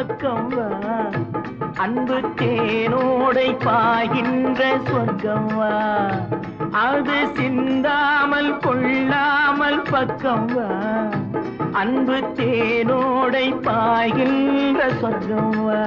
பக்கம் வா அன்பு தேனோடை பாய்கின்ற சொர்க்கம் வா அது சிந்தாமல் கொள்ளாமல் பக்கம் வா அன்பு தேனோடை பாய்கின்ற சொர்க்கம் வா